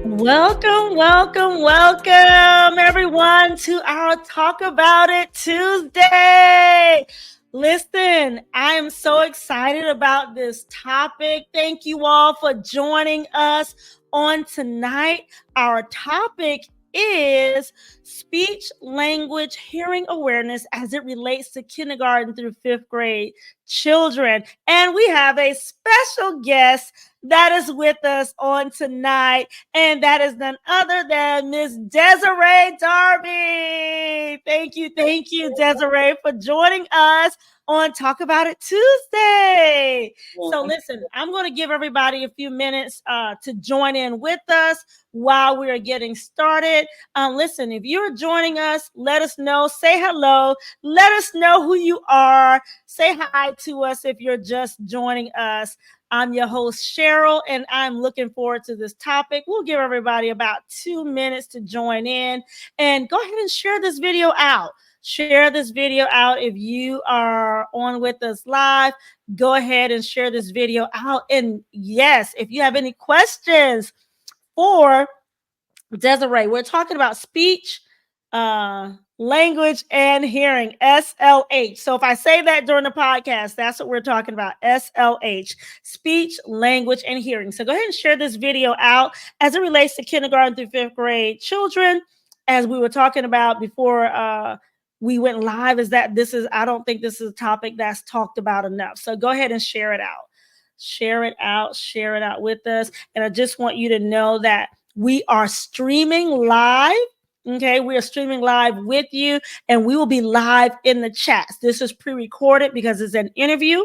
Welcome, everyone, to our Talk About It Tuesday. Listen, I am so excited about this topic. Thank you all for joining us on tonight. Our topic is speech, language, hearing awareness as it relates to kindergarten through fifth grade children. And we have a special guest that is with us on tonight, and that is none other than Miss Desiree Darby. Thank you, Desiree, for joining us on Talk About It Tuesday. So listen, I'm going to give everybody a few minutes to join in with us while we are getting started. Listen, if you're joining us, let us know. Say hello. Let us know who you are. Say hi to us if you're just joining us. I'm your host, Cheryl, and I'm looking forward to this topic. We'll give everybody about 2 minutes to join in, and go ahead and share this video out. Share this video out. If you are on with us live, go ahead and share this video out. And yes, if you have any questions for Desiree, we're talking about speech, language, and hearing, SLH. So if I say that during the podcast, that's what we're talking about, SLH, speech, language, and hearing. So go ahead and share this video out as it relates to kindergarten through fifth grade children. As we were talking about before we went live, I don't think this is a topic that's talked about enough. So go ahead and share it out. Share it out with us. And I just want you to know that we are streaming live. Okay, we are streaming live with you, and we will be live in the chats. This is pre-recorded because it's an interview,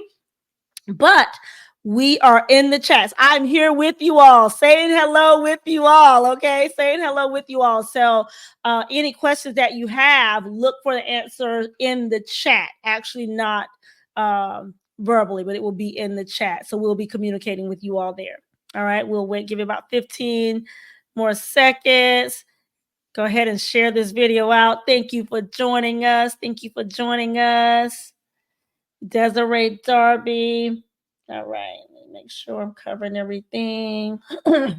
but we are in the chats. I'm here with you all, saying hello with you all. Okay, saying hello with you all. So any questions that you have, look for the answer in the chat. Actually, not verbally, but it will be in the chat. So we'll be communicating with you all there. All right, we'll give you about 15 more seconds. Go ahead and share this video out. Thank you for joining us. Desiree Darby. All right, let me make sure I'm covering everything. All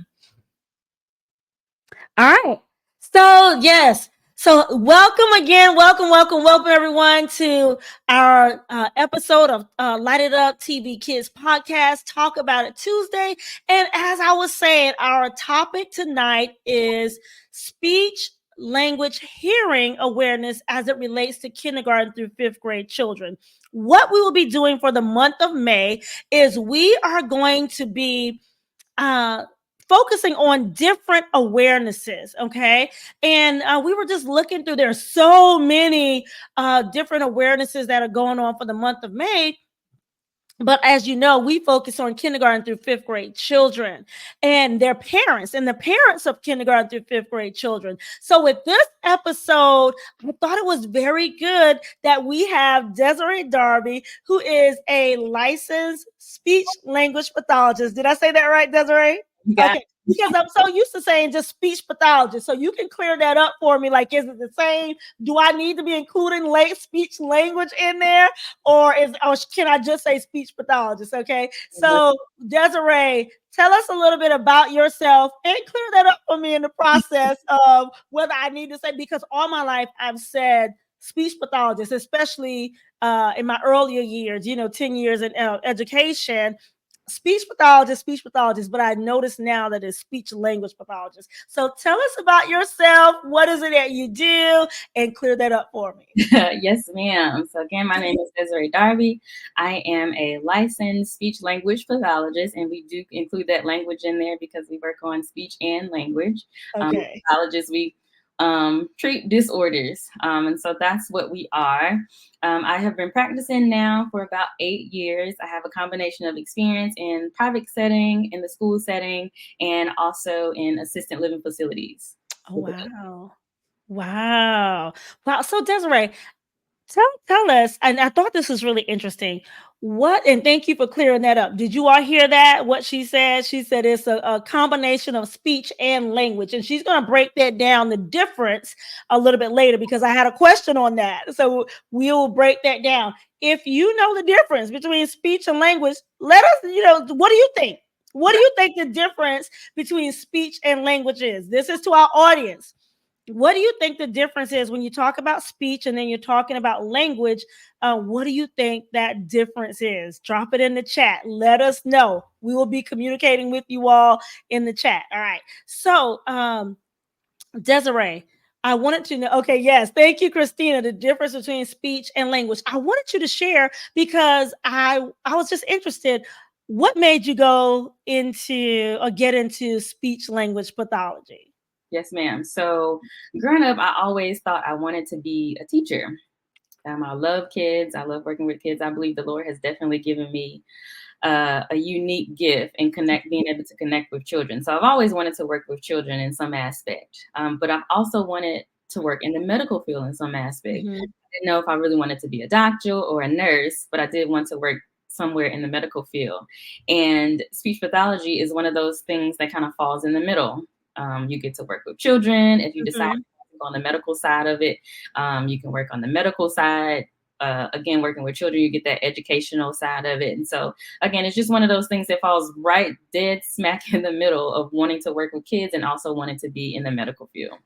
right. So, yes. So welcome again. Welcome everyone to our episode of Light It Up TV Kids podcast, Talk About It Tuesday. And as I was saying, our topic tonight is speech, language, hearing awareness as it relates to kindergarten through fifth grade children. What we will be doing for the month of May is we are going to be focusing on different awarenesses, okay? And we were just looking through, there's so many different awarenesses that are going on for the month of May. But as you know, we focus on kindergarten through fifth grade children and their parents and the parents of kindergarten through fifth grade children. So with this episode, I thought it was very good that we have Desiree Darby, who is a licensed speech language pathologist. Did I say that right, Desiree? Okay. Because I'm so used to saying just speech pathologist. So you can clear that up for me. Like, is it the same? Do I need to be including speech language in there? Or can I just say speech pathologist? Okay. So Desiree, tell us a little bit about yourself and clear that up for me in the process of whether I need to say, because all my life I've said speech pathologist, especially in my earlier years, 10 years in education. Speech pathologist, but I notice now that it's speech language pathologist. So tell us about yourself. What is it that you do? And clear that up for me. Yes, ma'am. So again, my name is Desiree Darby. I am a licensed speech language pathologist, and we do include that language in there because we work on speech and language. Okay. Pathologists, we treat disorders. And so that's what we are. I have been practicing now for about 8 years. I have a combination of experience in private setting, in the school setting, and also in assisted living facilities. Oh, wow. So Desiree, tell us, and I thought this was really interesting. And thank you for clearing that up. Did you all hear that? What she said? She said it's a combination of speech and language. And she's going to break that down, the difference, a little bit later, because I had a question on that. So we'll break that down. If you know the difference between speech and language, let us, what do you think? What do you think the difference between speech and language is? This is to our audience. What do you think the difference is when you talk about speech and then you're talking about language? What do you think that difference is? Drop it in the chat. Let us know. We will be communicating with you all in the chat. All right. So, Desiree, I wanted to know. Okay, yes, thank you, Christina. The difference between speech and language. I wanted you to share because I was just interested. What made you go into or get into speech language pathology? Yes, ma'am. So growing up, I always thought I wanted to be a teacher. I love kids. I love working with kids. I believe the Lord has definitely given me a unique gift in being able to connect with children. So I've always wanted to work with children in some aspect, but I've also wanted to work in the medical field in some aspect. Mm-hmm. I didn't know if I really wanted to be a doctor or a nurse, but I did want to work somewhere in the medical field. And speech pathology is one of those things that kind of falls in the middle. You get to work with children. If you decide to go on the medical side of it, you can work on the medical side. Again, working with children, you get that educational side of it. And so, again, it's just one of those things that falls right dead smack in the middle of wanting to work with kids and also wanting to be in the medical field.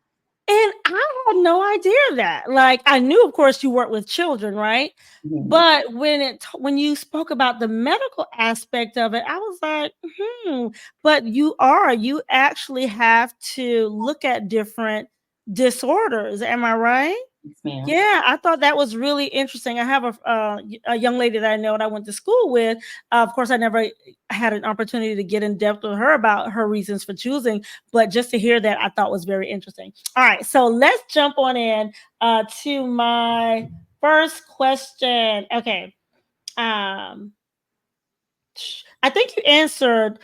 And I had no idea that. Like, I knew, of course, you work with children, right? Mm-hmm. But when you spoke about the medical aspect of it, I was like, But you actually have to look at different disorders. Am I right? Yes, ma'am. Yeah, I thought that was really interesting. I have a young lady that I know that I went to school with. Of course, I never had an opportunity to get in depth with her about her reasons for choosing, but just to hear that, I thought was very interesting. All right, so let's jump on in to my first question. Okay, I think you answered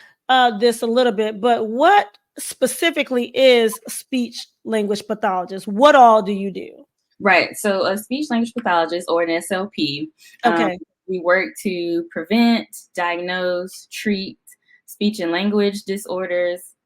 this a little bit, but what specifically is speech language pathologist? What all do you do? Right. So a speech language pathologist or an SLP, Okay. we work to prevent, diagnose, treat speech and language disorders,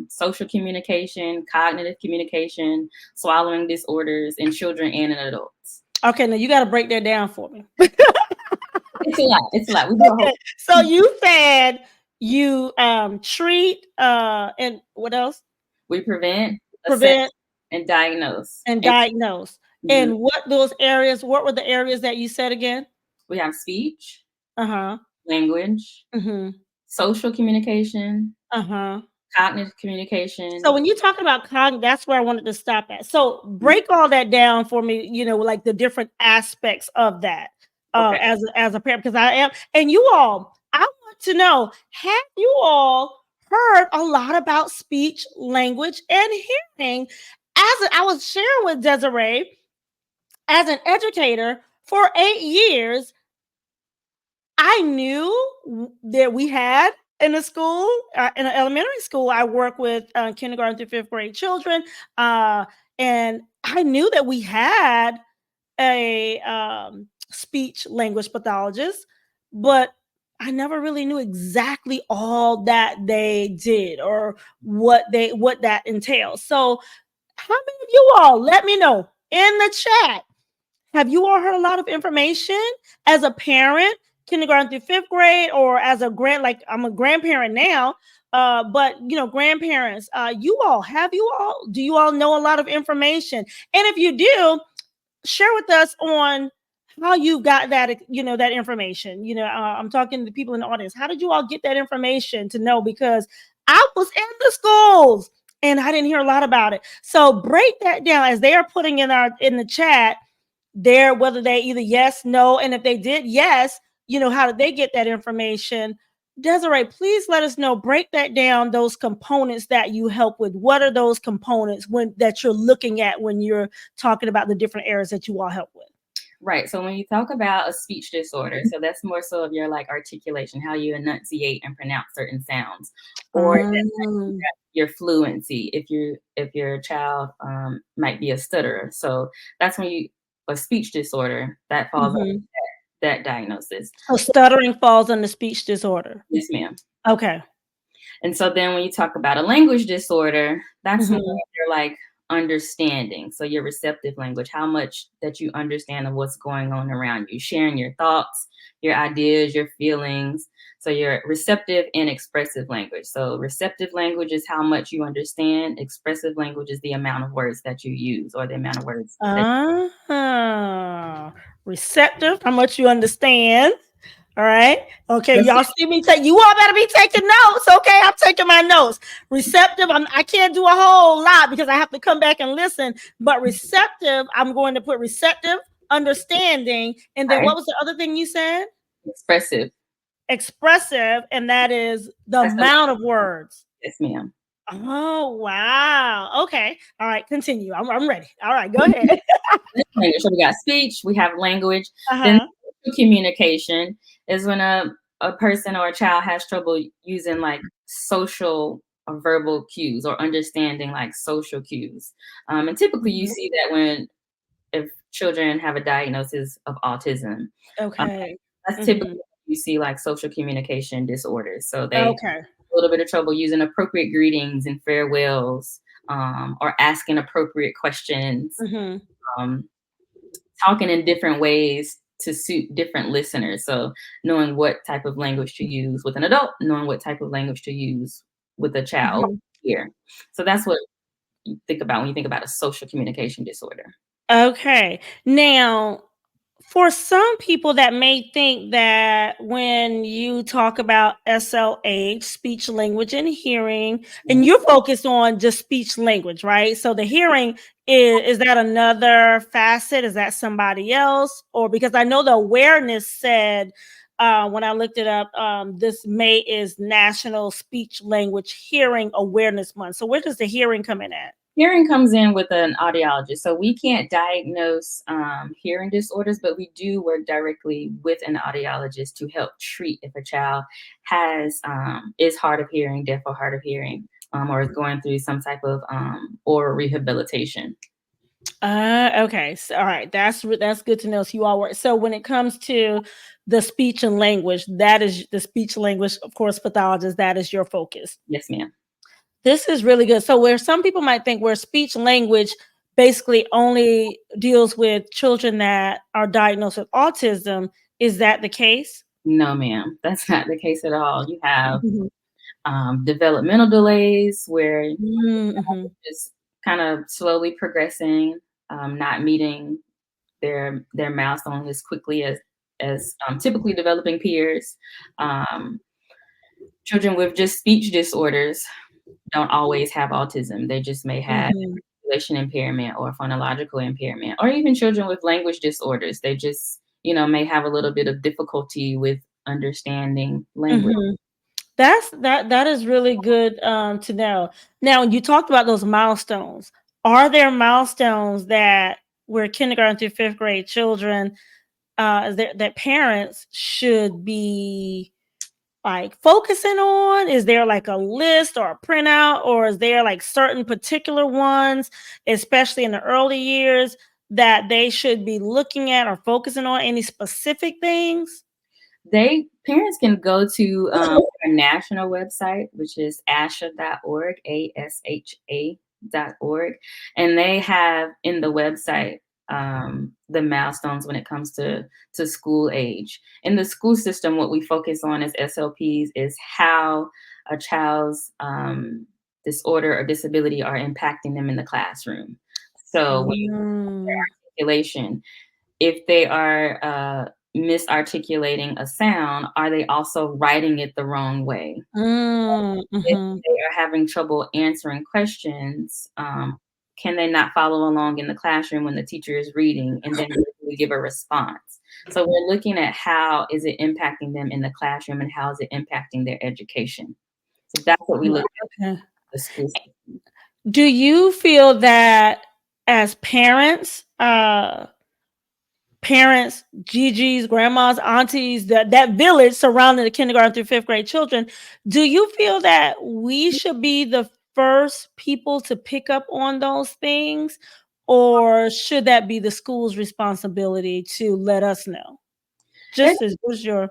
social communication, cognitive communication, swallowing disorders in children and in adults. Okay, now you got to break that down for me. It's a lot. It's a lot. We do Okay. So you said you treat and what else? We prevent, Prevent, assess, and diagnose. and diagnose. Mhm. And what were the areas that you said again? We have speech, Uh-huh. language, Mm-hmm. social communication, Uh-huh. cognitive communication. So when you talk about cognitive, that's where I wanted to stop at. So break all that down for me, like the different aspects of that Okay. as a parent, because I am, and you all, I want to know, have you all heard a lot about speech, language, and hearing? I was sharing with Desiree, as an educator for 8 years, I knew that we had in a school, in an elementary school, I work with kindergarten through 5th grade children. And I knew that we had a speech language pathologist, but I never really knew exactly all that they did or what that entails. So how many of you all, let me know in the chat, have you all heard a lot of information as a parent, kindergarten through 5th grade, or as a like I'm a grandparent now, but grandparents, do you all know a lot of information? And if you do, share with us on how you got that, that information. I'm talking to people in the audience. How did you all get that information to know? Because I was in the schools and I didn't hear a lot about it. So break that down as they are putting in the chat there, whether they either yes, no, and if they did yes, how did they get that information? Desiree, please let us know, break that down, those components that you help with. What are those components that you're looking at when you're talking about the different areas that you all help with? Right. So when you talk about a speech disorder, so that's more so of your like articulation, how you enunciate and pronounce certain sounds, or your fluency. If your child might be a stutterer, so that's when a speech disorder that falls under that diagnosis. So stuttering falls under speech disorder. Yes, ma'am. Okay. And so then when you talk about a language disorder, that's more like understanding. So your receptive language, how much that you understand of what's going on around you, sharing your thoughts, your ideas, your feelings. So your receptive and expressive language. So receptive language is how much you understand. Expressive language is the amount of words that you use, or the amount of words that Receptive, how much you understand. All right. Okay. you Y'all see me take, you all better be taking notes. Okay. I'm taking my notes. Receptive. I can't do a whole lot because I have to come back and listen. But receptive, I'm going to put receptive, understanding. And then what was the other thing you said? expressive. Expressive. And that is the That's the amount of words. Yes, ma'am. Oh, wow. Okay. All right. Continue. I'm ready. All right. Go ahead. So we got speech, we have language. Then Uh-huh. communication is when a person or a child has trouble using like social or verbal cues, or understanding like social cues. And typically you see that when if children have a diagnosis of autism. Um, Okay. that's typically Mhm. you see like social communication disorders. So they Okay. a little bit of trouble using appropriate greetings and farewells, or asking appropriate questions, Mhm. um, talking in different ways to suit different listeners. So knowing what type of language to use with an adult, knowing what type of language to use with a child Mhm. here. So that's what you think about when you think about a social communication disorder. Okay. Now, for some people that may think that when you talk about SLH, speech, language, and hearing, and you're focused on just speech language, right? So the hearing is that another facet? Is that somebody else? Or because I know the awareness said when I looked it up, this May is National Speech Language Hearing Awareness Month. So where does the hearing come in at? Hearing comes in with an audiologist. So we can't diagnose hearing disorders, but we do work directly with an audiologist to help treat if a child has is hard of hearing, deaf or hard of hearing, or is going through some type of oral rehabilitation. Okay. So, all right. That's good to know. So you all work. So when it comes to the speech and language, that is the speech language, of course, pathologist, that is your focus. Yes, ma'am. This is really good. So where some people might think where speech language basically only deals with children that are diagnosed with autism, is that the case? No, ma'am. That's not the case at all. You have Mhm. developmental delays where Mhm. it's kind of slowly progressing, not meeting their milestone as quickly as typically developing peers. Um, Children with just speech disorders don't always have autism. They just may have Mhm. articulation impairment or phonological impairment, or even children with language disorders. They just, may have a little bit of difficulty with understanding language. Mhm. That is really good to know. Now, you talked about those milestones. Are there milestones that where kindergarten through fifth grade children that parents should be like focusing on? Is there like a list or a printout, or is there like certain particular ones, especially in the early years, that they should be looking at or focusing on? Any specific things? Parents can go to our national website, which is asha.org, ASHA.org, and they have in the website the milestones when it comes to school age. In the school system, what we focus on as SLPs is how a child's disorder or disability are impacting them in the classroom. So when Mm, articulation, if they are misarticulating a sound, are they also writing it the wrong way? If mhm. they are having trouble answering questions, can they not follow along in the classroom when the teacher is reading and then really give a response? So we're looking at how is it impacting them in the classroom and how is it impacting their education. So that's what we look at Okay. the school. Do you feel that as parents, Gigi's, grandmas, aunties, that village surrounding the kindergarten through fifth grade children, do you feel that we should be the first people to pick up on those things? Or should that be the school's responsibility to let us know? It, Just as what's your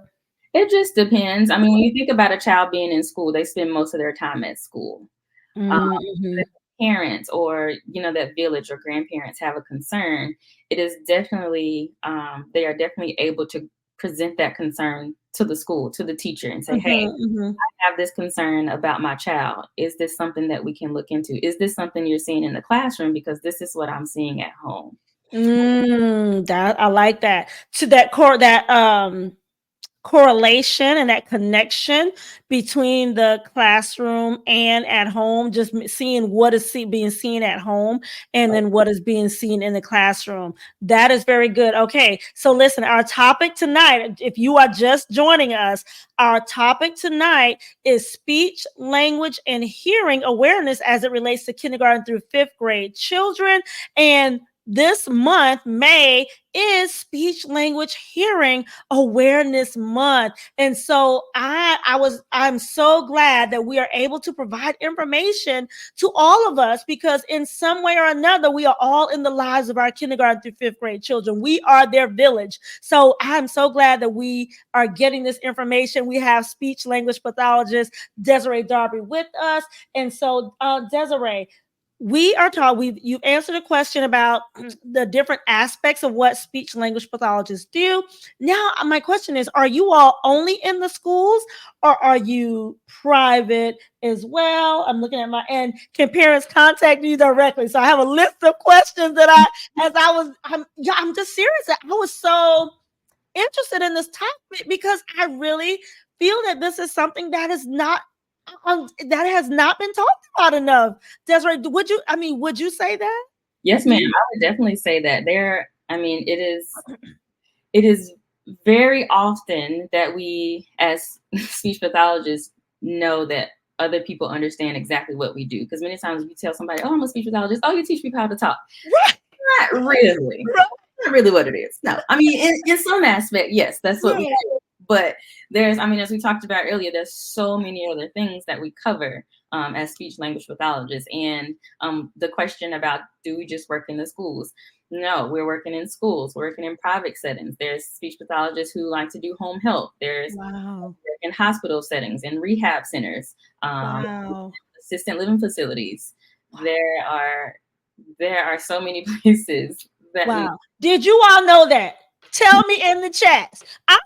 it just depends. I mean, when you think about a child being in school, they spend most of their time at school. Um, mm, mhm. parents or, that village or grandparents have a concern, it is definitely, they are definitely able to present that concern to the school, to the teacher, and say, hey, I have this concern about my child. Is this something that we can look into? Is this something you're seeing in the classroom? Because this is what I'm seeing at home. That I like that. To that correlation and that connection between the classroom and at home, just seeing what is being seen at home and then what is being seen in the classroom. That is very good. Okay, so listen, our topic tonight, if you are just joining us, our topic tonight is speech, language, and hearing awareness as it relates to kindergarten through fifth grade children. And this month, May, is speech, language, hearing awareness month. And so I'm so glad that we are able to provide information to all of us, because in some way or another, we are all in the lives of our kindergarten through fifth grade children. We are their village. So I'm so glad that we are getting this information. We have speech language pathologist Desiree Darby with us. And so Desiree, we are taught, you've answered a question about the different aspects of what speech language pathologists do. Now, my question is, are you all only in the schools, or are you private as well? I'm looking at and can parents contact you directly? So I have a list of questions that I'm just serious. I was so interested in this topic because I really feel that this is something that is not that has not been talked about enough. Desiree, would you say that? Yes, ma'am. I would definitely say that it is very often that we as speech pathologists know that other people understand exactly what we do. Because many times we tell somebody, oh, I'm a speech pathologist. Oh, you teach people how to talk. Right. Not really. Right. Not really what it is. No. I mean, in some aspect, yes, that's what we do. But as we talked about earlier, there's so many other things that we cover as speech language pathologists. And the question about, do we just work in the schools? No, we're working in schools, working in private settings. There's speech pathologists who like to do home health. There's in hospital settings, in rehab centers, assisted living facilities. There are so many places that Did you all know that? Tell me in the chats. I'm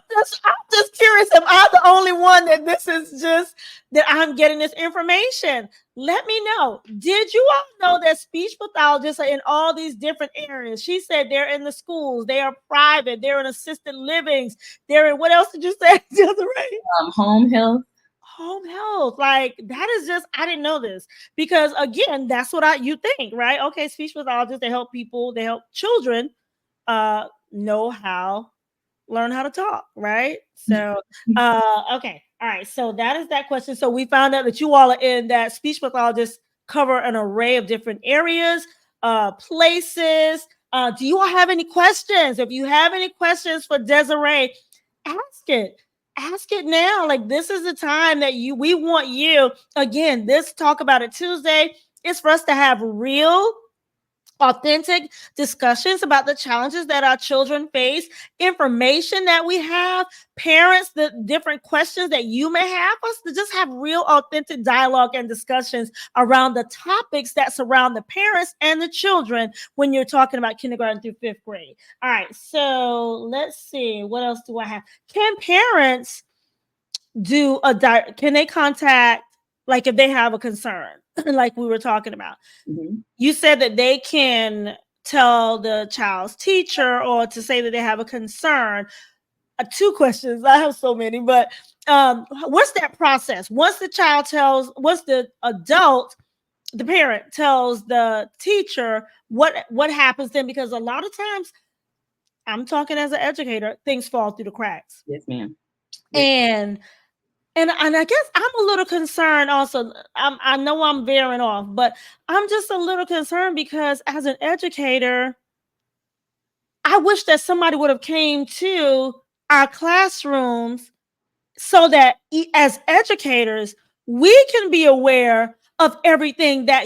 just curious. Am I the only one that that I'm getting this information? Let me know. Did you all know that speech pathologists are in all these different areas? She said they're in the schools, they are private, they're in assisted livings, they're in, what else did you say, Desiree? Home health. Home health, like that is just, I didn't know this, because again, that's what you think, right? Okay, speech pathologists, they help people, they help children learn how to talk, right? So okay, all right, so that is that question. So we found out that you all are in that speech pathologists cover an array of different areas, places. Do you all have any questions? If you have any questions for Desiree, ask it now. Like, this is the time that we want you, again, this Talk About It Tuesday is for us to have real, authentic discussions about the challenges that our children face, information that we have, parents, the different questions that you may have, us to just have real, authentic dialogue and discussions around the topics that surround the parents and the children when you're talking about kindergarten through fifth grade. All right, so let's see, what else do I have? Can parents can they contact, like, if they have a concern, like we were talking about? You said that they can tell the child's teacher or to say that they have a concern. Two questions. I have so many, but what's that process? Once the parent tells the teacher, what happens then? Because a lot of times, I'm talking as an educator, things fall through the cracks. Yes, ma'am. Yes. And I guess I'm a little concerned also. I know I'm veering off, but I'm just a little concerned because as an educator, I wish that somebody would have came to our classrooms so that as educators, we can be aware of everything that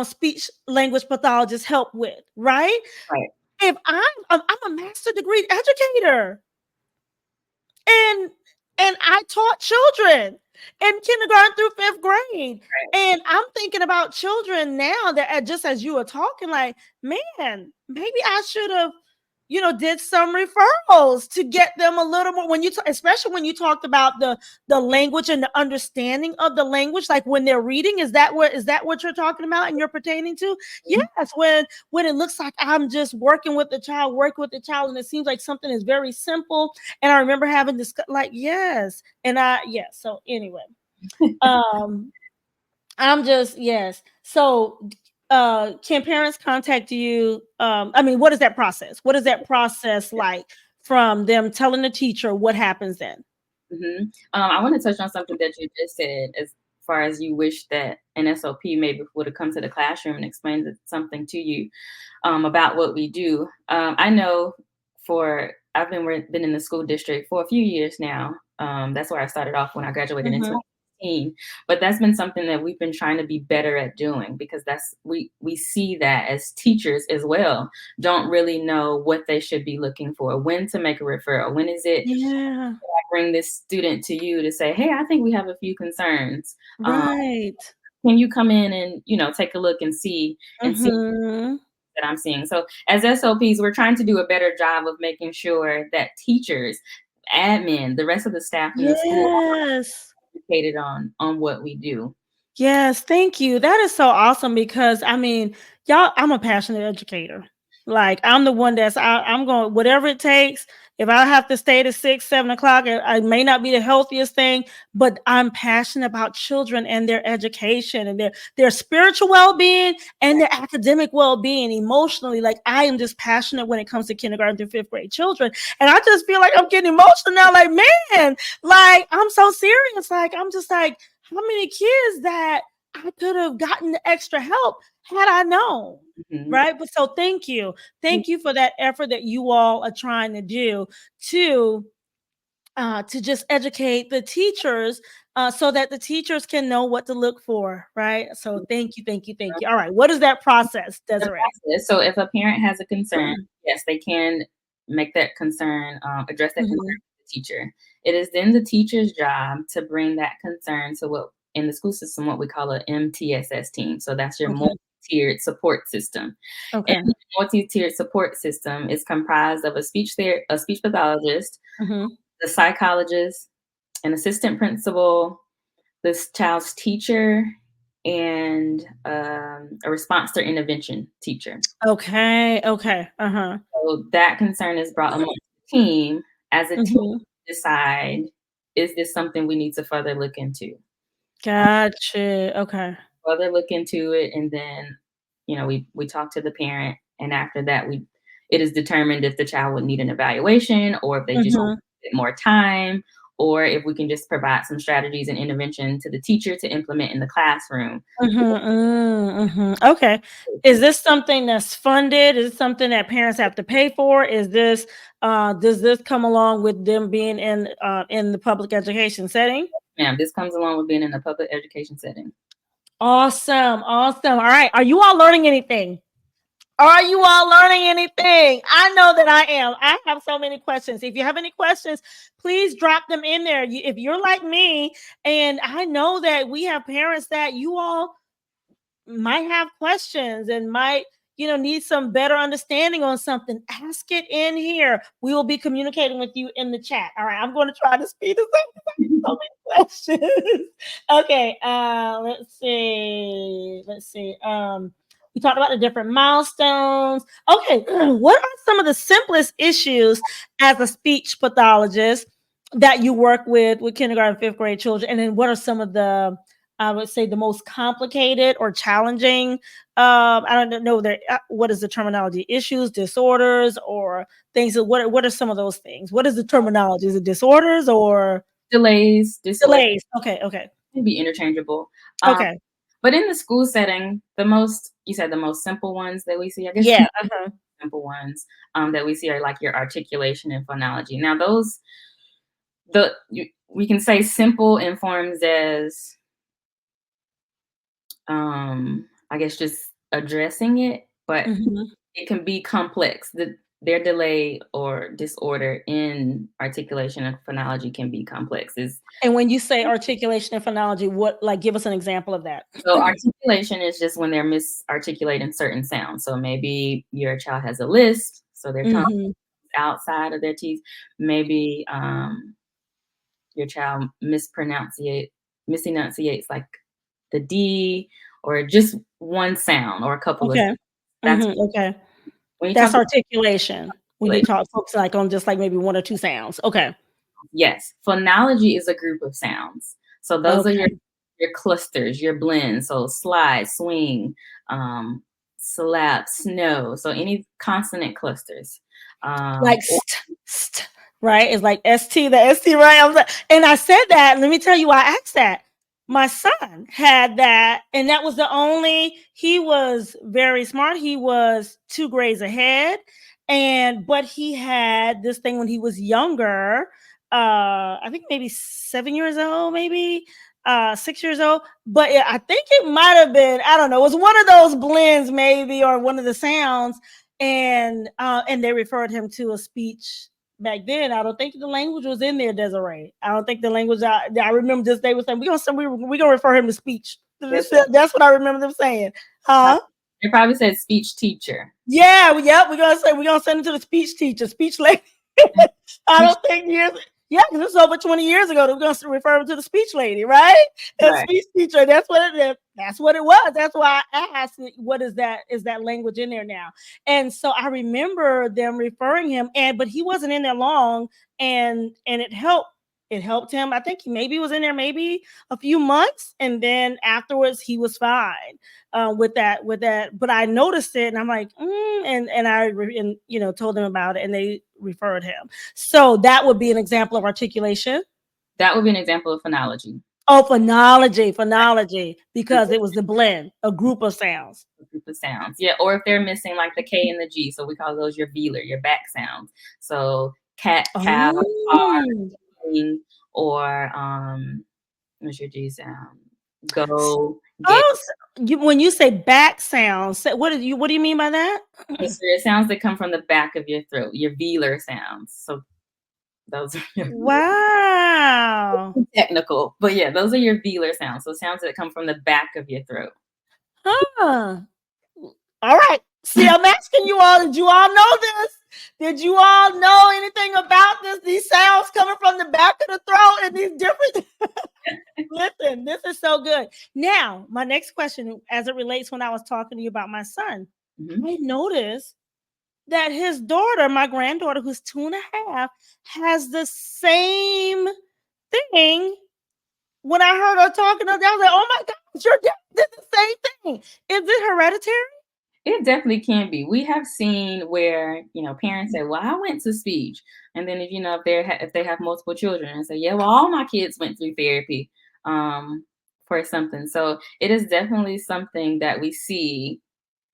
speech language pathologists help with, right? Right. If I'm a master degree educator, and And I taught children in kindergarten through fifth grade. Right. And I'm thinking about children now that just as you were talking, like, man, maybe I should have, did some referrals to get them a little more when especially when you talked about the language and the understanding of the language, like when they're reading. Is that what you're talking about and you're pertaining to? Yes, when it looks like I'm just working with the child, and it seems like something is very simple. And I remember having this, like, yes. Yes. So anyway, um, I'm just, yes. So, can parents contact you? I mean, what is that process? What is that process like from them telling the teacher? What happens then? Mm-hmm. I want to touch on something that you just said, as far as you wish that an SLP maybe would have come to the classroom and explained something to you about what we do. I know I've been in the school district for a few years now. That's where I started off when I graduated in Mm-hmm. 2016. But that's been something that we've been trying to be better at doing, because we see that as teachers as well, don't really know what they should be looking for, when to make a referral, when is it Yeah. I bring this student to you to say, hey, I think we have a few concerns. Um, Right. can you come in and take a look and see Mm-hmm. that I'm seeing? So as SLPs, we're trying to do a better job of making sure that teachers, admin, the rest of the staff in the school Yes. are educated on what we do. Yes, thank you. That is so awesome because I mean, y'all, I'm a passionate educator. Like I'm the one I'm going whatever it takes. If I have to stay to 6, 7 o'clock, I may not be the healthiest thing, but I'm passionate about children and their education and their spiritual well-being and their academic well-being emotionally. Like I am just passionate when it comes to kindergarten through fifth grade children. And I just feel like I'm getting emotional now. Like, man, like I'm so serious. Like I'm just like, how many kids that I could have gotten the extra help had I known? Mhm. Right. But so thank you. Thank you for that effort that you all are trying to do to just educate the teachers so that the teachers can know what to look for. Right. So thank you, thank you, thank you. All right. What is that process, The Desiree? process. So if a parent has a concern, yes, they can make that concern, address that concern Mhm. with the teacher. It is then the teacher's job to bring that concern to what in the school system, what we call a MTSS team. So that's your Okay. multi-tiered support system. And Okay. the multi-tiered support system is comprised of a speech pathologist, Hmm. the psychologist, an assistant principal, this child's teacher, and a response to intervention teacher. Okay. Okay. Uh-huh. So that concern is brought amongst the team. As a team, Hmm. decide, is this something we need to further look into? Um, Gotcha. Okay. Further look into it, and then we talk to the parent, and after that it is determined if the child would need an evaluation, or if they just need Hmm. a bit more time, or if we can just provide some strategies and intervention to the teacher to implement in the classroom. Okay. Is this something that's funded? Is it something that parents have to pay for? Does this come along with them being in the public education setting? Ma'am, this comes along with being in a public education setting. Awesome. Awesome. All right. Are you all learning anything? Are you all learning anything? I know that I am. I have so many questions. If you have any questions, please drop them in there. If you're like me, and I know that we have parents that you all might have questions and might need some better understanding on something, ask it in here. We will be communicating with you in the chat. All right, I'm going to try to speed this up. So many questions. Okay, let's see. We talked about the different milestones. Okay, what are some of the simplest issues as a speech pathologist that you work with kindergarten, fifth grade children? And then what are some of the, I would say, the most complicated or challenging? I don't know what is the terminology? Issues, disorders, or things. What are some of those things? What is the terminology? Is it disorders or Delays, disorders delays? Okay, okay, can be interchangeable. Um, okay. but in the school setting, you said the most simple ones that we see, I guess Yeah. the simple ones that we see are like your articulation and phonology. Now those, we can say simple in forms as, I guess just addressing it, but Mhm. it can be complex. their delay or disorder in articulation and phonology can be complex. And when you say articulation and phonology, what, like, give us an example of that. So articulation is just when they're misarticulating certain sounds. So maybe your child has a lisp, so their tongue Mhm. outside of their teeth. Maybe your child misenunciates like the D or just one sound or a couple of. Okay. That's Okay. when you talk That's about articulation. When you talk folks like on just like maybe 1 or 2 sounds. Okay. yes, phonology is a group of sounds. So those are Okay. your clusters, your blends. So slide, swing, slap, snow. So any consonant clusters. Like Or right? It's like ST, the ST, right? I was like, and I said that. Let me tell you why I asked that. My son had that, and that was the only, he was very smart. He was 2 grades ahead. But he had this thing when he was younger. I think maybe 7 years old, maybe 6 years old. But I think it might have been, I don't know, it was one of those blends, maybe, or one of the sounds. And they referred him to a speech back then. I don't think the language was in there, Desiree. I don't think the language. I remember this. They were saying we gonna refer him to speech. That's what I remember them saying. Huh? they probably said speech teacher. Yeah. Yep. We're gonna send him to the speech teacher, speech lady. I Speech, don't think years. Yeah, because this was over 20 years ago. We're going to refer him to the speech lady, right? The right. speech teacher. That's what it is. That's what it was. That's why I asked, what is that? Is that language in there now? And so I remember them referring him, but he wasn't in there long, and it helped. It helped him. I think he maybe was in there maybe a few months, and then afterwards he was fine with that. But I noticed it, and I'm like, and told them about it, and they referred him. So that would be an example of articulation. That would be an example of phonology. Oh, phonology, because it was the blend, a group of sounds. A group of sounds. Yeah, or if they're missing like the K and the G, so we call those your velar, your back sounds. So cat, cow, Oh, car, or what's your G sound? Go, get. oh, when you say back sounds, what do you mean by that? Those are sounds that come from the back of your throat, your velar sounds. So those are your Wow. technical, but yeah, those are your velar sounds. So sounds that come from the back of your throat. Huh. All right. See, I'm asking you all, did you all know this? Did you all know anything about this? These sounds coming from the back of the throat and these different. Listen, this is so good. Now, my next question, as it relates when I was talking to you about my son, I noticed that his daughter, my granddaughter, who's 2.5, has the same thing. When I heard her talking, I was like, "Oh my gosh, your dad did the same thing." Is it hereditary? It definitely can be. We have seen where, parents say, "Well, I went to speech," and then if they have multiple children and say, "Yeah, well, all my kids went through therapy for something." So it is definitely something that we see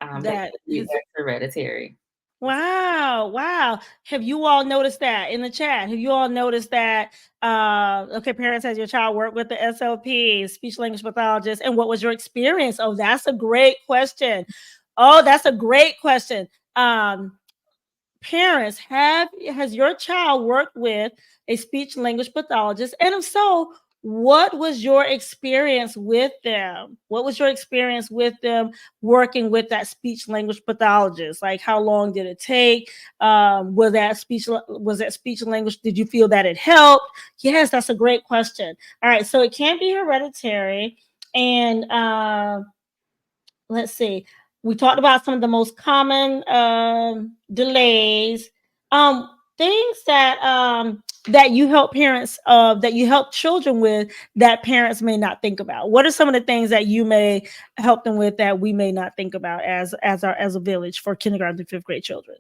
that That can be is that's hereditary. wow. Have you all noticed that in the chat? Have you all noticed that? Okay, parents, has your child worked with the SLP, speech language pathologist, and what was your experience? Oh, that's a great question. Oh, that's a great question. Parents, has your child worked with a speech language pathologist? And if so, what was your experience with them? What was your experience with them working with that speech language pathologist? Like, how long did it take? Was that speech language? Did you feel that it helped? Yes, that's a great question. All right, so it can be hereditary, and let's see. We talked about some of the most common delays, things that you help parents that you help children with that parents may not think about. What are some of the things that you may help them with that we may not think about as a village for kindergarten through 5th grade children?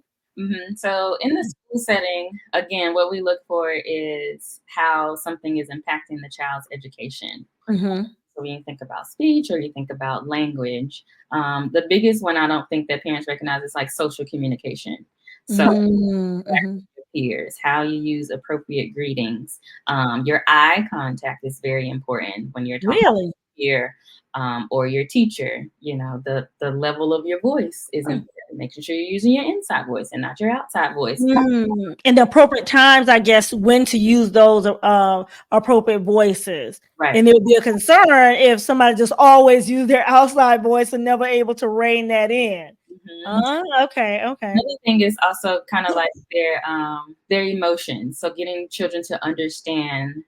So in the school setting, again, what we look for is how something is impacting the child's education. Mm-hmm. So when you think about speech or you think about language, the biggest one I don't think that parents recognize is like social communication. So Mm-hmm. your peers, how you use appropriate greetings. Your eye contact is very important when you're talking. Really? hear, or your teacher. The level of your voice is important. Making sure you're using your inside voice and not your outside voice. And the appropriate times, I guess, when to use those appropriate voices. Right. And it would be a concern if somebody just always used their outside voice and never able to rein that in. Okay. Another thing is also kind of like their emotions. So getting children to understand,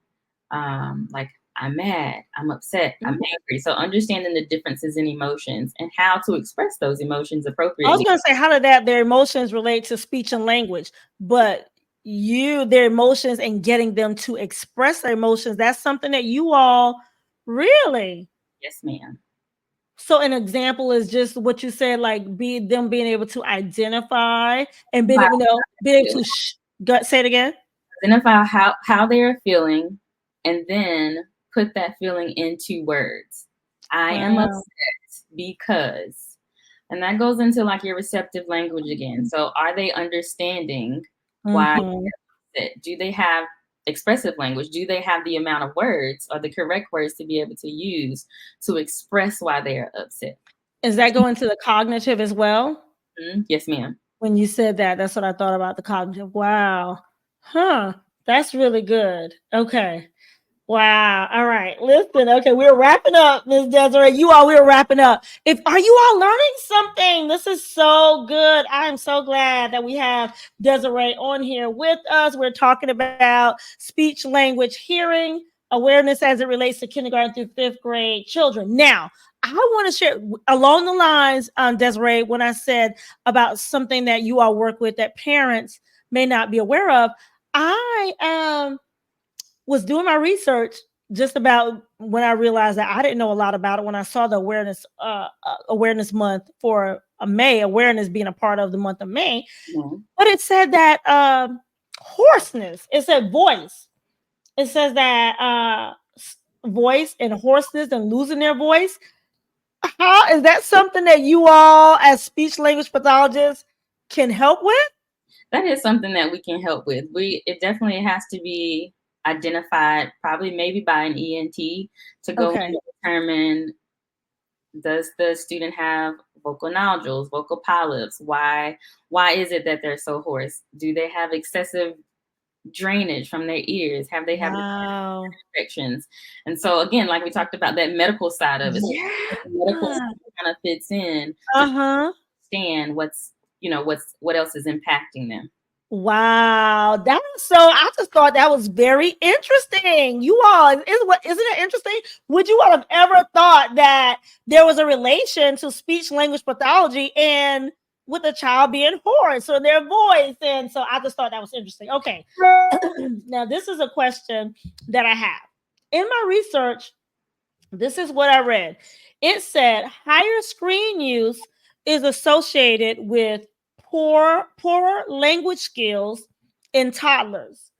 like, I'm mad, I'm upset, I'm angry. So understanding the differences in emotions and how to express those emotions appropriately. I was going to say, how did their emotions relate to speech and language? But their emotions and getting them to express their emotions, that's something that you all really. Yes, ma'am. So an example is just what you said, like them being able to identify and being able to say it again. Identify how they're feeling, and then put that feeling into words. I am upset because, and that goes into like your receptive language again. So are they understanding why they're upset? Do they have expressive language? Do they have the amount of words or the correct words to be able to use to express why they are upset? Is that going to the cognitive as well? Yes, ma'am. When you said that, that's what I thought about the cognitive. Wow. That's really good. Okay. Wow. All right. Listen. Okay, we're wrapping up, Ms. Desiree. We're wrapping up. Are you all learning something? This is so good. I am so glad that we have Desiree on here with us. We're talking about speech language hearing awareness as it relates to kindergarten through fifth grade children. Now, I want to share along the lines, Desiree, when I said about something that you all work with that parents may not be aware of. I was doing my research just about when I realized that I didn't know a lot about it when I saw the awareness month for May, awareness being a part of the month of May. But it said that hoarseness, it said voice. It says that voice and hoarseness and losing their voice. How is that something that you all as speech language pathologists can help with? That is something that we can help with. It definitely has to be identified, probably maybe by an ENT to go and determine, does the student have vocal nodules, vocal polyps? Why is it that they're so hoarse? Do they have excessive drainage from their ears? Have they have infections? And so again, like we talked about, that medical side of it, the medical side kind of fits in to understand what else is impacting them. Wow, I just thought that was very interesting. You all, isn't it interesting? Would you all have ever thought that there was a relation to speech language pathology and with a child being hoarse or their voice? And so I just thought that was interesting. Okay, now this is a question that I have. In my research, this is what I read. It said higher screen use is associated with poorer language skills in toddlers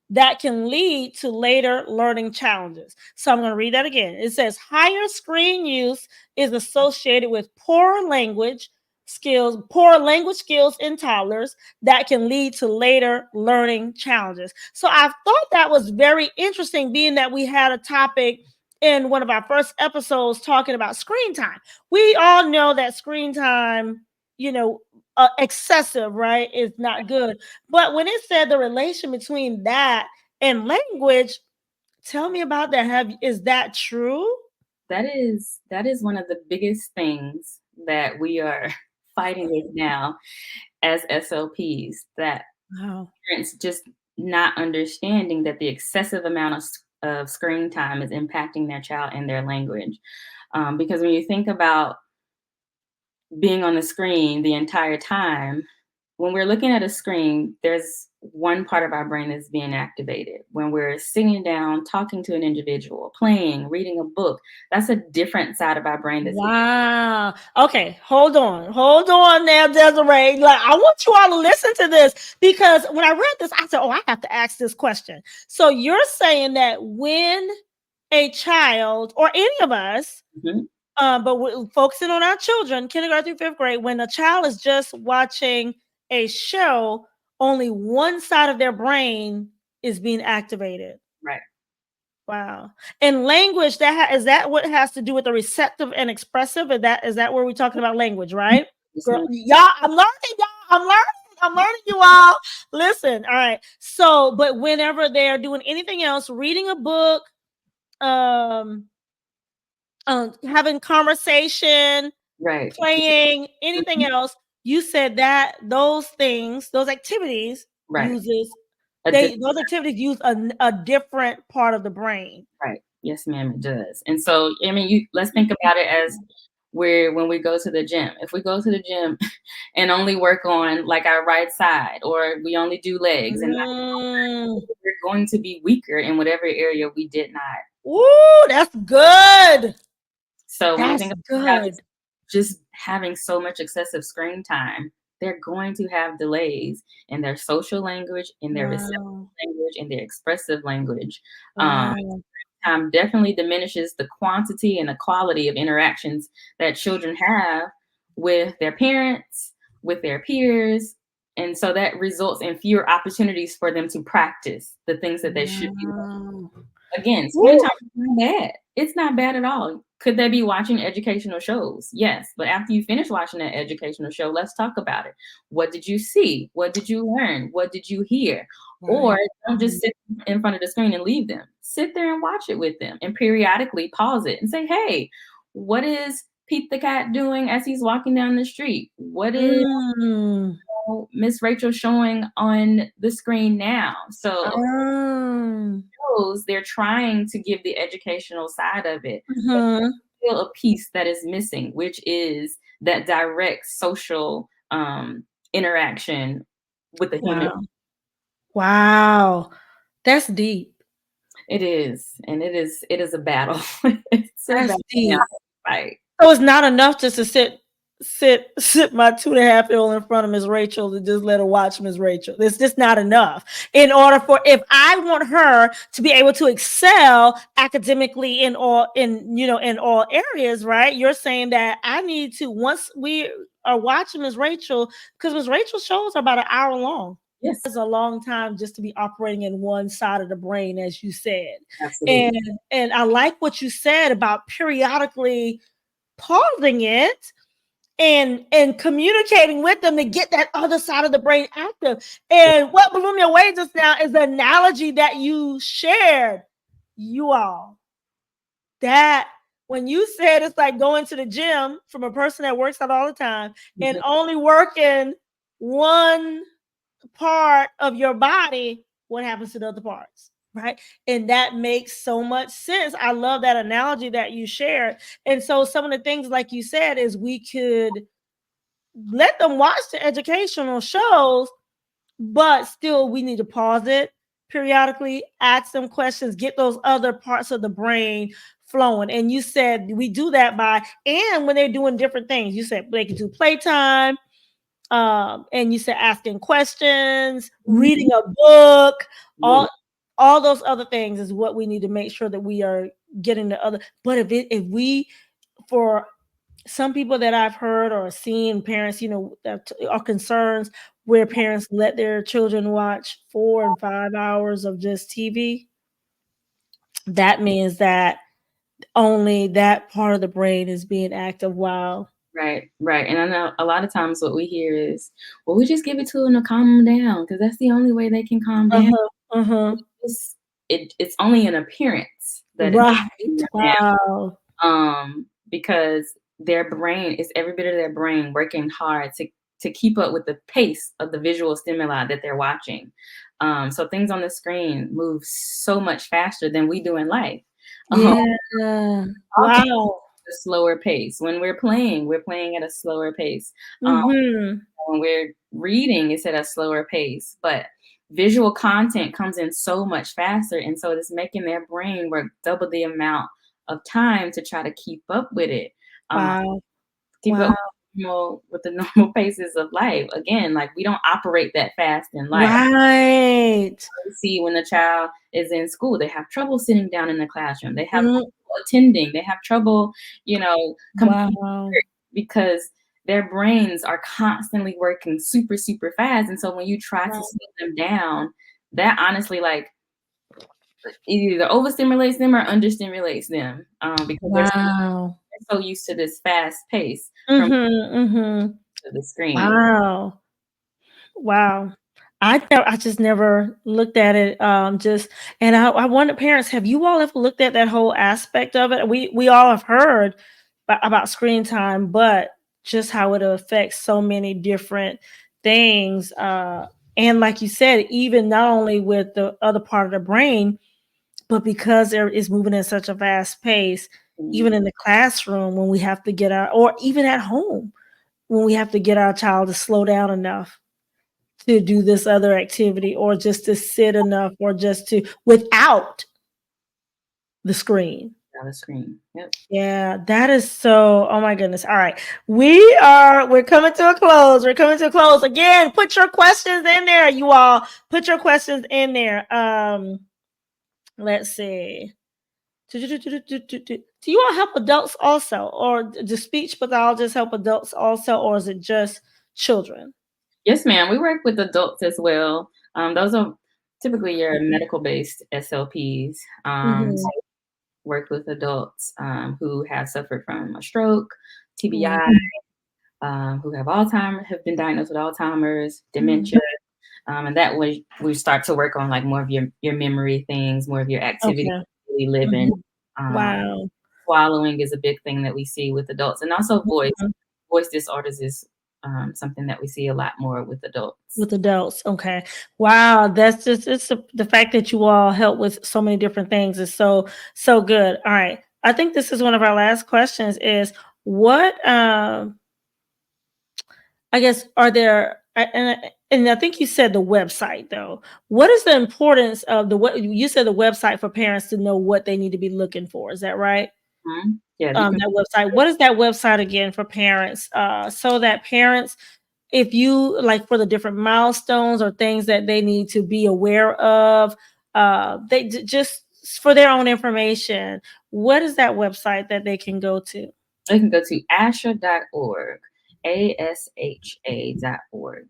that can lead to later learning challenges. So I'm going to read that again. It says higher screen use is associated with poor language skills in toddlers that can lead to later learning challenges. So I thought that was very interesting, being that we had a topic in one of our first episodes talking about screen time. We all know that screen time, excessive, right, is not good. But when it said the relation between that and language, tell me about that. Is that true? That is one of the biggest things that we are fighting with now as SLPs, that parents just not understanding that the excessive amount of screen time is impacting their child and their language. Because when you think about being on the screen the entire time, when we're looking at a screen, there's one part of our brain that's being activated. When we're sitting down, talking to an individual, playing, reading a book, that's a different side of our brain. Wow. Okay, hold on now, Desiree. I want you all to listen to this, because when I read this, I said, I have to ask this question. So you're saying that when a child, or any of us, but we're focusing on our children, kindergarten through fifth grade, when a child is just watching a show, only one side of their brain is being activated. Right. Wow. And language, is that what has to do with the receptive and expressive? Is that where we're talking about language, right? Yes, Girl, ma'am. y'all, I'm learning, y'all. I'm learning you all. Listen, all right. So, but whenever they're doing anything else, reading a book, um, having conversation, Right. playing, anything Mhm. else, you said that those things, those activities Right. those activities use a different part of the brain. Right. Yes, ma'am, it does. And so, I mean, let's think about it as when we go to the gym. If we go to the gym and only work on like our right side, or we only do legs and Mm. we're going to be weaker in whatever area we did not. Ooh, that's good. So when you That's think about good. just having so much excessive screen time, they're going to have delays in their social language, in their receptive Wow. language, in their expressive language. Um, Wow. Time definitely diminishes the quantity and the quality of interactions that children have with their parents, with their peers. And so that results in fewer opportunities for them to practice the things that they should be. Wow. Again, screen Woo. time is not bad. It's not bad at all. Could they be watching educational shows? Yes. But after you finish watching that educational show, let's talk about it. What did you see? What did you learn? What did you hear? Or Right. don't just sit in front of the screen and leave them. Sit there and watch it with them and periodically pause it and say, hey, what is Pete the cat doing as he's walking down the street? What is Mm. Miss Rachel showing on the screen now? So shows, they're trying to give the educational side of it, but Mm-hmm. still a piece that is missing, which is that direct social interaction with a human. Wow. Wow. That's deep. It is, and it is a battle. It's a That's battle deep. now to fight. So it's not enough just to sit my 2.5-year-old in front of Miss Rachel and just let her watch Miss Rachel. It's just not enough. In order for if I want her to be able to excel academically in all areas, right? You're saying that I need to, once we are watching Miss Rachel, because Miss Rachel shows are about an hour long. Yes, It's a long time just to be operating in one side of the brain, as you said. absolutely. And I like what you said about periodically pausing it and communicating with them to get that other side of the brain active. And what blew me away just now is the analogy that you shared, you all. That when you said it's like going to the gym from a person that works out all the time and only working one part of your body, what happens to the other parts? Right. And that makes so much sense. I love that analogy that you shared. And so, some of the things, like you said, is we could let them watch the educational shows, but still, we need to pause it periodically, ask them questions, get those other parts of the brain flowing. And you said we do that and when they're doing different things, you said they can do playtime, and you said asking questions, reading a book, all Absolutely. all those other things is what we need to make sure that we are getting the other. But if we, for some people that I've heard or seen, parents, that are concerns where parents let their children watch 4 and 5 hours of just TV. That means that only that part of the brain is being active. Wow. Right, right. And I know a lot of times what we hear is, well, we just give it to them to calm them down because that's the only way they can calm down. Uh-huh. Uh-huh. It's only an appearance that it's Right. Wow. because their brain is every bit of their brain working hard to keep up with the pace of the visual stimuli that they're watching. So things on the screen move so much faster than we do in life. Yeah. Talking Wow. at a slower pace. When we're playing at a slower pace. Mm-hmm. When we're reading, it's at a slower pace, but visual content comes in so much faster. And so it's making their brain work double the amount of time to try to keep up with it. Um, Wow. keep Wow. up with the normal paces of life. Again, like we don't operate that fast in life. Right. You see when the child is in school, they have trouble sitting down in the classroom. They have Mm. trouble attending. They have trouble, completing Wow. work because their brains are constantly working super, super fast. And so when you try to Wow. slow them down, that honestly, like either overstimulates them or understimulates them, because Wow. they're so used to this fast pace from Mm-hmm. the screen. Wow. Wow. I just never looked at it. Just and I wonder, parents, have you all ever looked at that whole aspect of it? We all have heard about screen time, but just how it affects so many different things. And like you said, even not only with the other part of the brain, but because there is moving at such a fast pace, even Mhm. in the classroom when we have to get our, or even at home when we have to get our child to slow down enough to do this other activity or just to sit enough or just to without the screen. On the screen. Yep. Yeah, that is so, oh my goodness. All right. We're coming to a close. We're coming to a close. Again, put your questions in there, you all. Put your questions in there. Let's see. Do you all help adults also? Or do speech pathologists help adults also, or is it just children? Yes, ma'am. We work with adults as well. Those are typically your medical-based SLPs. Mhm. Work with adults who have suffered from a stroke, Mhm. TBI, who have been diagnosed with Alzheimer's, Mhm. dementia, and that way we start to work on like more of your memory things, more of your activity, Okay. daily living. Mhm. Um, Wow. Swallowing is a big thing that we see with adults, and also voice. Mhm. Voice disorders is something that we see a lot more with adults. With adults, okay. Wow, that's just it's the fact that you all help with so many different things is so good. All right. I think this is one of our last questions is what I guess are there and I think you said the website though. What is the importance of the what you said the website for parents to know what they need to be looking for? Is that right? Yeah, you can. That website. What is that website again for parents? So that parents, if you like for the different milestones or things that they need to be aware of, just for their own information, what is that website that they can go to? They can go to asha.org, ASHA.org.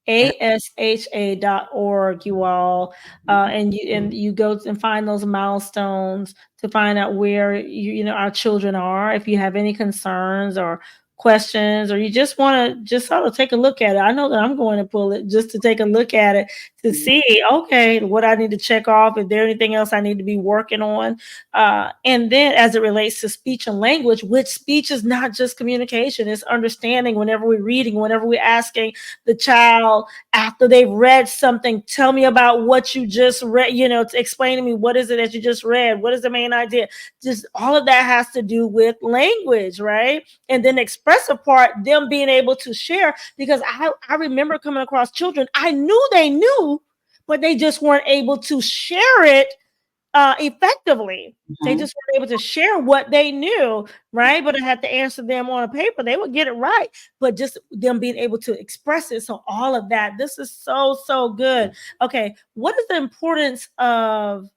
And ASHA.org, you all, and you go and find those milestones to find out where our children are. If you have any concerns or questions, or you just want to just sort of take a look at it, I know that I'm going to pull it just to take a look at it to mhm, see, okay, what I need to check off. If there anything else I need to be working on, and then as it relates to speech and language, which speech is not just communication; it's understanding. Whenever we're reading, whenever we're asking the child after they've read something, tell me about what you just read, to explain to me what is it that you just read, what is the main idea. Just all of that has to do with language, right? And then expressive part, them being able to share, because I remember coming across children I knew they knew, but they just weren't able to share it effectively. They mhm. just weren't able to share what they knew, right? But I had to answer them on a paper. They would get it right, but just them being able to express it. So all of that, this is so good. Okay, what is the importance of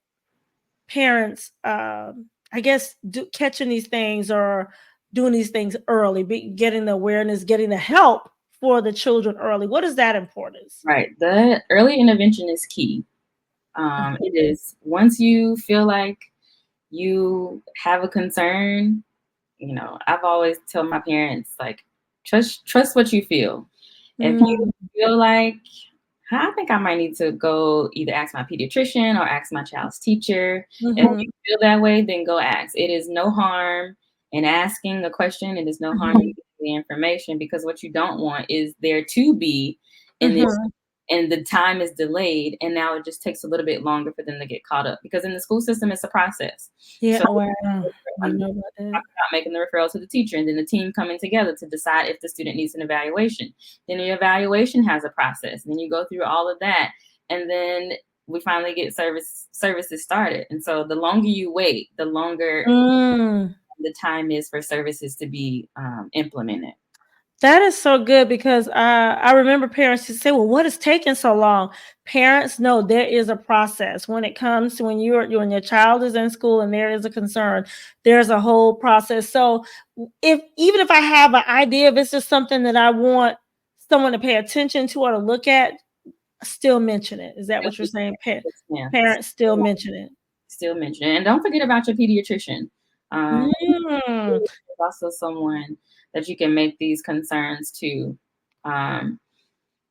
parents? I guess catching these things or doing these things early, getting the awareness, getting the help for the children early. What is that importance? Right. The early intervention is key. It is once you feel like you have a concern, I've always tell my parents like trust what you feel. If you Mm-hmm. feel like I think I might need to go either ask my pediatrician or ask my child's teacher. If Mm-hmm. you feel that way, then go ask. It is no harm in asking a question. It is no harm in Mm-hmm. getting the information because what you don't want is there to be in this Mm-hmm. and the time is delayed and now it just takes a little bit longer for them to get caught up because in the school system it's a process. So Yeah, wow. You I'm know about that. talking about making the referral to the teacher and then the team coming together to decide if the student needs an evaluation. Then the evaluation has a process. Then you go through all of that, and then we finally get services started. And so the longer you wait, the longer Mm, the time is for services to be implemented. that is so good because I remember parents to say, "Well, what is taking so long?" Parents know there is a process when it comes to when your child is in school and there is a concern. There's a whole process. So, if even if I have an idea, if it's just something that I want someone to pay attention to or to look at, still mention it. Is that what you're saying? Yes, ma'am. Parents still mention it. still mention it. And don't forget about your pediatrician. Um, Mm. there's also someone that you can make these concerns to. And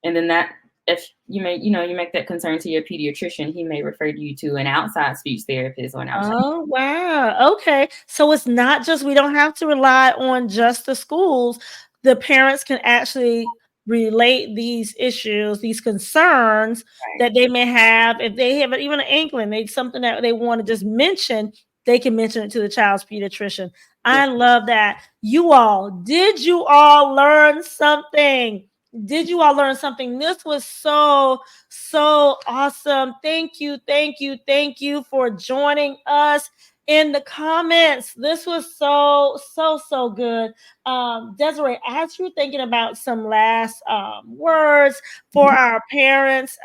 then that if you make you make that concern to your pediatrician, he may refer you to an outside speech therapist or an outside. Oh, wow. Okay. So it's not just, we don't have to rely on just the schools. The parents can actually relate these issues, these concerns Right. that they may have. If they have even an inkling, they something that they want to just mention, they can mention it to the child's pediatrician. I Yes. love that. Did you all learn something? Did you all learn something? This was so awesome. Thank you, thank you, thank you for joining us in the comments. This was so good. Desiree, as you're thinking about some last words for our parents,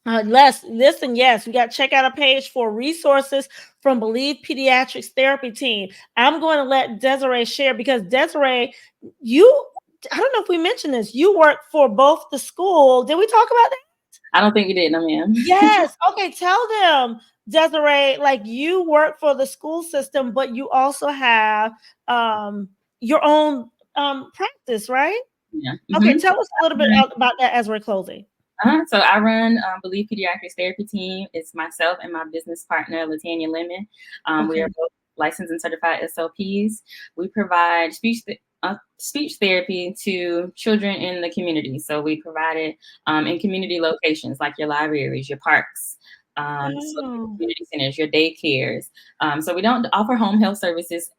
listen, yes, we got to check out a page for resources from Believe Pediatrics Therapy Team. I'm going to let Desiree share because Desiree, I don't know if we mentioned this, you work for both the school. Did we talk about that? I don't think you did, no, ma'am. Yes. Okay. Tell them, Desiree, like you work for the school system, but you also have your own practice, right? Yeah. Okay. Mm-hmm. Tell us a little bit about that as we're closing. So I run Believe Pediatrics Therapy Team. It's myself and my business partner, Latanya Lemon. We are Okay. both licensed and certified SLPs. We provide speech therapy to children in the community. So we provide it in community locations like your libraries, your parks, so your Oh, community centers, your daycares. So we don't offer home health services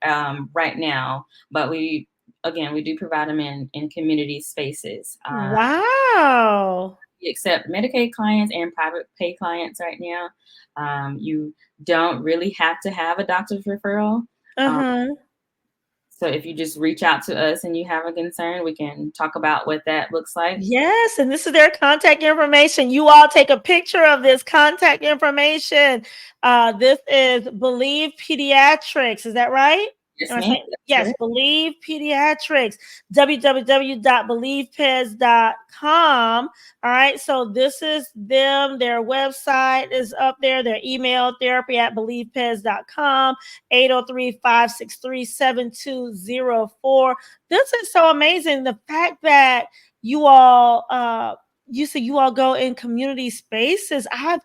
right now, but we do provide them in community spaces. wow. We accept Medicaid clients and private pay clients right now. You don't really have to have a doctor's referral. Um, Uh-huh. so if you just reach out to us and you have a concern, we can talk about what that looks like. Yes, and this is their contact information. You all take a picture of this contact information. This is Believe Pediatrics. Is that right? Yes, Am I ma'am. saying? That's Yes, correct. Believe Pediatrics. www.believepeds.com. All right, so this is them. Their website is up there. Their email, therapy@believepeds.com, 803-563-7204. This is so amazing. The fact that you all you say you all go in community spaces. That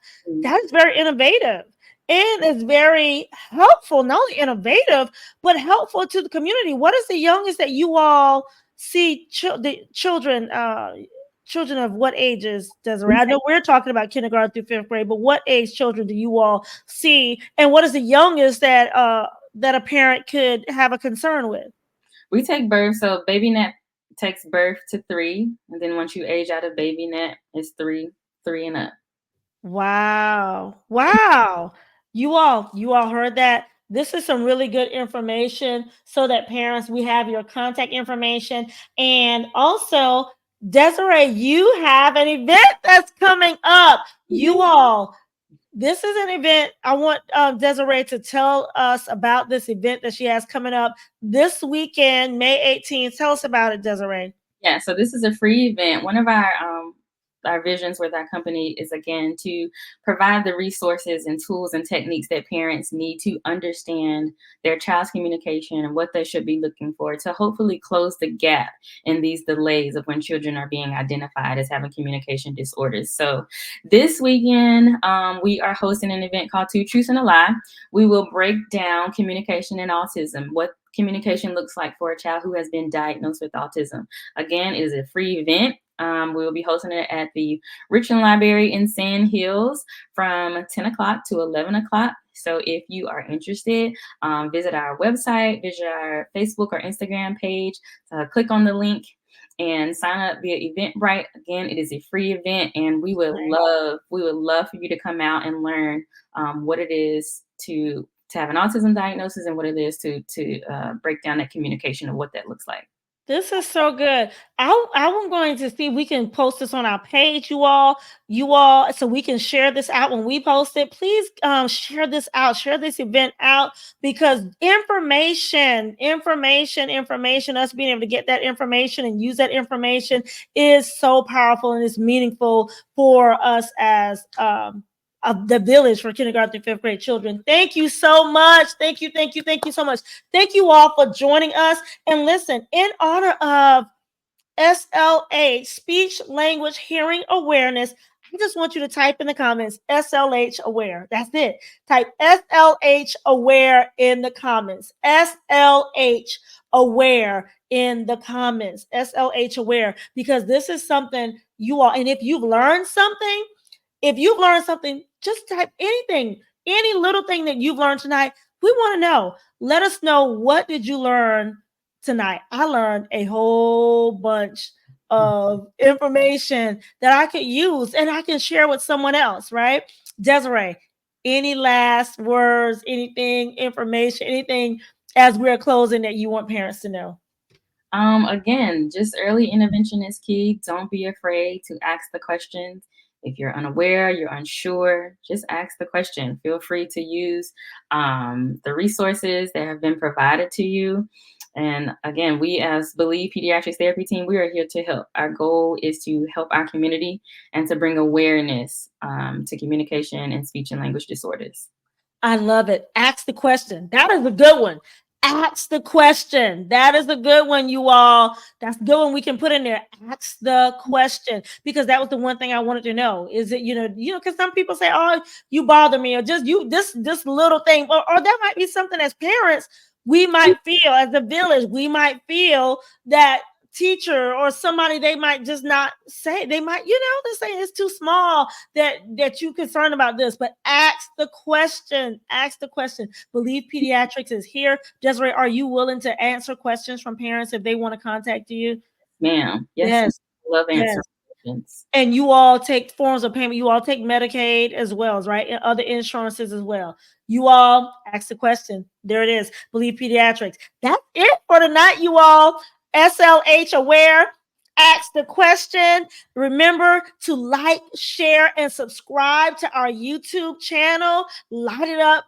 is very innovative and it's very helpful, not only innovative, but helpful to the community. What is the youngest that you all see the children children of what ages, Desiree? We I know we're talking about kindergarten through fifth grade, but what age children do you all see? And what is the youngest that a parent could have a concern with? we take birth. So baby net takes birth to 3, and then once you age out of baby net, it's 3 and up. Wow. Wow. You all heard that. This is some really good information so that parents, we have your contact information. And also, Desiree, you have an event that's coming up. You all, this is an event. I want Desiree to tell us about this event that she has coming up this weekend, May 18th. Tell us about it, Desiree. Yeah, so this is a free event. One of our visions with our company is again to provide the resources and tools and techniques that parents need to understand their child's communication and what they should be looking for to hopefully close the gap in these delays of when children are being identified as having communication disorders. So this weekend, we are hosting an event called Two Truths and a Lie. We will break down communication and autism, what communication looks like for a child who has been diagnosed with autism. Again, it is a free event. We will be hosting it at the Richland Library in Sand Hills from 10 o'clock to 11 o'clock. So if you are interested, visit our website, visit our Facebook or Instagram page, click on the link and sign up via Eventbrite. Again, it is a free event, and we would love for you to come out and learn what it is to have an autism diagnosis and what it is to break down that communication and what that looks like. This is so good. I'm going to see if we can post this on our page, you all, so we can share this out when we post it. Please share this out, share this event out because information, us being able to get that information and use that information is so powerful and is meaningful for us as of the village for kindergarten through fifth grade children. Thank you so much. Thank you so much. Thank you all for joining us. And listen, in honor of SLH, speech language hearing awareness, I just want you to type in the comments SLH aware. That's it. Type SLH aware in the comments. SLH aware in the comments. SLH aware, because this is something you all, and if you've learned something, just type anything, any little thing that you've learned tonight. We want to know. Let us know, what did you learn tonight? I learned a whole bunch of information that I could use and I can share with someone else, right? Desiree, any last words, anything, information, anything as we're closing that you want parents to know? Again, just early intervention is key. Don't be afraid to ask the questions. If you're unaware, you're unsure, just ask the question. Feel free to use the resources that have been provided to you. And again, we as Believe Pediatrics Therapy Team, we are here to help. Our goal is to help our community and to bring awareness to communication and speech and language disorders. I love it. Ask the question. That is a good one. Ask the question. That is a good one, you all. That's a good one we can put in there. Ask the question, because that was the one thing I wanted to know. Is it, because some people say, "Oh, you bother me," or just this little thing, or that might be something as parents we might feel, as a village, we might feel that teacher or somebody, they might just not say, they might, they say it's too small that you concerned about this. But ask the question. Believe Pediatrics is here. Desiree, are you willing to answer questions from parents if they want to contact you? Ma'am. Yes. I love answering questions. And you all take forms of payment. You all take Medicaid as well, right? And other insurances as well. You all ask the question. There it is. Believe Pediatrics. That's it for tonight, you all. SLH aware. Ask the question. Remember to like, share, and subscribe to our YouTube channel, Light It Up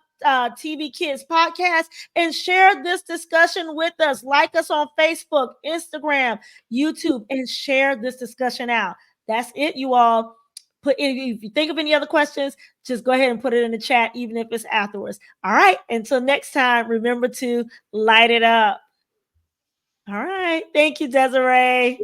TV Kids Podcast, and share this discussion with us. Like us on Facebook, Instagram, YouTube, and share this discussion out. That's it, you all. If you think of any other questions, just go ahead and put it in the chat, even if it's afterwards. All right. Until next time, remember to light it up. All right. Thank you, Desiree.